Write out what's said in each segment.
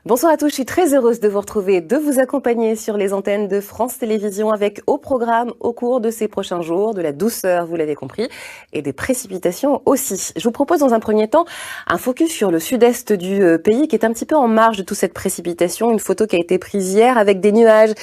Bonsoir à tous, je suis très heureuse de vous retrouver, de vous accompagner sur les antennes de France Télévisions avec au programme, au cours de ces prochains jours, de la douceur, vous l'avez compris, et des précipitations aussi. Je vous propose dans un premier temps un focus sur le sud-est du pays qui est un petit peu en marge de toute cette précipitation. Une photo qui a été prise hier avec des nuages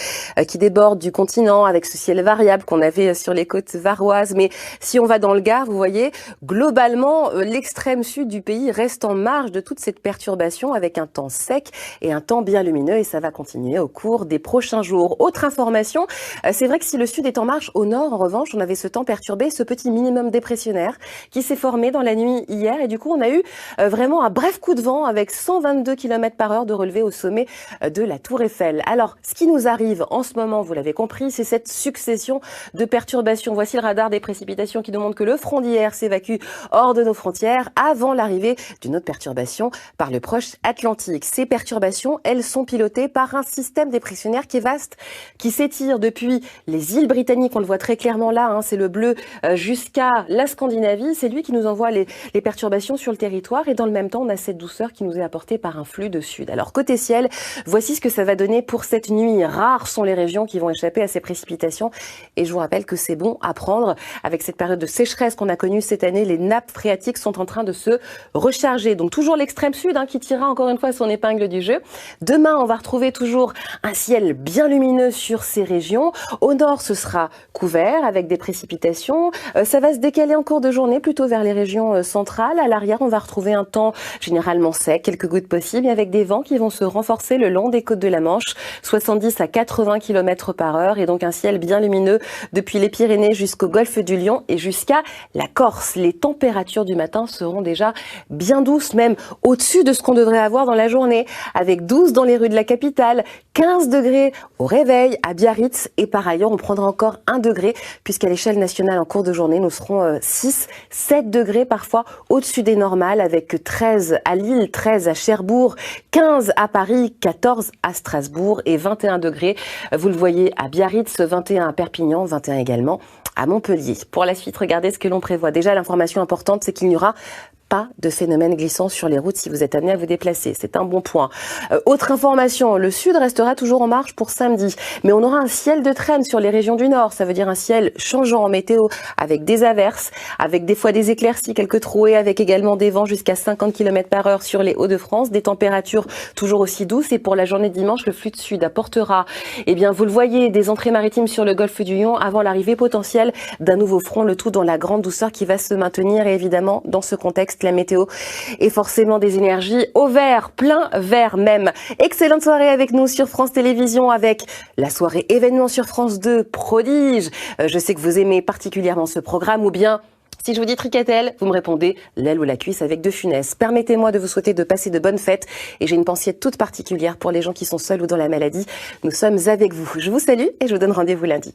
qui débordent du continent, avec ce ciel variable qu'on avait sur les côtes varoises. Mais si on va dans le Gard, vous voyez, globalement, l'extrême sud du pays reste en marge de toute cette perturbation avec un temps sec et un temps bien lumineux, et ça va continuer au cours des prochains jours. Autre information, c'est vrai que si le sud est en marche, au nord, en revanche, on avait ce temps perturbé, ce petit minimum dépressionnaire qui s'est formé dans la nuit hier, et du coup, on a eu vraiment un bref coup de vent avec 122 km/h de relevé au sommet de la Tour Eiffel. Alors, ce qui nous arrive en ce moment, vous l'avez compris, c'est cette succession de perturbations. Voici le radar des précipitations qui nous montre que le front d'hier s'évacue hors de nos frontières avant l'arrivée d'une autre perturbation par le proche Atlantique. Ces perturbations, elles sont pilotées par un système dépressionnaire qui est vaste, qui s'étire depuis les îles britanniques, on le voit très clairement là, c'est le bleu, jusqu'à la Scandinavie. C'est lui qui nous envoie les perturbations sur le territoire, et dans le même temps, on a cette douceur qui nous est apportée par un flux de sud. Alors côté ciel, voici ce que ça va donner pour cette nuit. Rares sont les régions qui vont échapper à ces précipitations, et je vous rappelle que c'est bon à prendre. Avec cette période de sécheresse qu'on a connue cette année, les nappes phréatiques sont en train de se recharger. Donc toujours l'extrême sud qui tirera encore une fois son épingle du jeu. Demain, on va retrouver toujours un ciel bien lumineux sur ces régions. Au nord, ce sera couvert avec des précipitations. Ça va se décaler en cours de journée plutôt vers les régions centrales. À l'arrière, on va retrouver un temps généralement sec, quelques gouttes possibles, avec des vents qui vont se renforcer le long des côtes de la Manche, 70 à 80 km/h, et donc un ciel bien lumineux depuis les Pyrénées jusqu'au golfe du Lion et jusqu'à la Corse. Les températures du matin seront déjà bien douces, même au-dessus de ce qu'on devrait avoir dans la journée, avec 12 dans les rues de la capitale, 15 degrés au réveil à Biarritz, et par ailleurs on prendra encore 1 degré puisqu'à l'échelle nationale en cours de journée nous serons 6, 7 degrés parfois au-dessus des normales, avec 13 à Lille, 13 à Cherbourg, 15 à Paris, 14 à Strasbourg et 21 degrés, vous le voyez, à Biarritz, 21 à Perpignan, 21 également à Montpellier. Pour la suite, regardez ce que l'on prévoit. Déjà, l'information importante, c'est qu'il n'y aura pas de phénomène glissant sur les routes si vous êtes amené à vous déplacer. C'est un bon point. Autre information, le sud restera toujours en marche pour samedi, mais on aura un ciel de traîne sur les régions du nord. Ça veut dire un ciel changeant en météo, avec des averses, avec des fois des éclaircies, quelques trouées, avec également des vents jusqu'à 50 km/h sur les Hauts-de-France, des températures toujours aussi douces. Et pour la journée de dimanche, le flux de sud apportera, vous le voyez, des entrées maritimes sur le golfe du Lion avant l'arrivée potentielle d'un nouveau front, le tout dans la grande douceur qui va se maintenir. Et évidemment, dans ce contexte, la météo est forcément des énergies au vert, plein vert même. Excellente soirée avec nous sur France Télévisions, avec la soirée événement sur France 2, Prodige. Je sais que vous aimez particulièrement ce programme, ou bien, si je vous dis Tricatel, vous me répondez l'aile ou la cuisse avec De Funès. Permettez-moi de vous souhaiter de passer de bonnes fêtes, et j'ai une pensée toute particulière pour les gens qui sont seuls ou dans la maladie. Nous sommes avec vous. Je vous salue et je vous donne rendez-vous lundi.